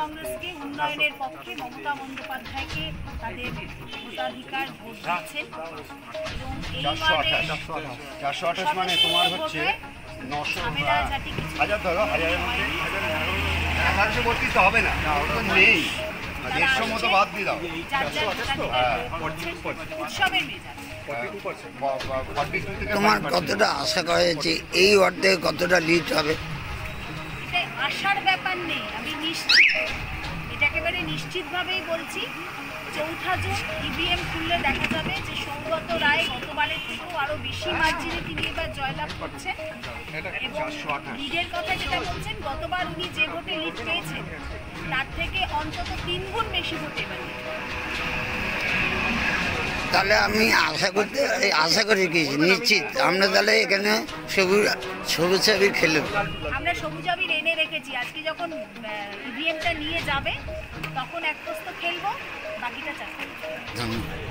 কংগ্রেসকে উন্নয়নের পক্ষে মমতা বন্দ্যোপাধ্যায়কে তাদের ভোটাধিকার ভোট দিচ্ছেন এবং এই ওয়ার্ডে 428 মানে তোমার হচ্ছে 900 ধরো হাজারের মধ্যে 1132 তো হবে না, ওটা নেই, 150 মতো বাদ দিয়ে দাও। উৎসবের মেজাজ। তোমার কতটা আশা করা যাচ্ছে এই ওয়ার্ড থেকে কতটা লিড হবে? এটা আশার ব্যাপার নেই, আমি নিশ্চিত, এটা একেবারে নিশ্চিতভাবেই বলছি। 4 জুন ইভিএম খুললে দেখা যাবে যে সৌগত রায় গতবারের থেকেও আরো বেশি মার্জিনে তিনি এবার জয়লাভ করছেন এবং লিডের কথা যেটা বলছেন, গতবার উনি যে ভোটে লিড পেয়েছেন তার থেকে অন্তত 3 গুণ বেশি ভোট এবার। তাহলে আমি আশা করি কি নিশ্চিত আমরা তাহলে এখানে সবুজ আবির খেলব। আমরা সবুজ আবির এনে রেখেছি, আজকে যখন ইভিএমটা নিয়ে যাবে তখন এক প্রস্ত খেলবো, বাকিটা চাচ্ছি। ধন্যবাদ।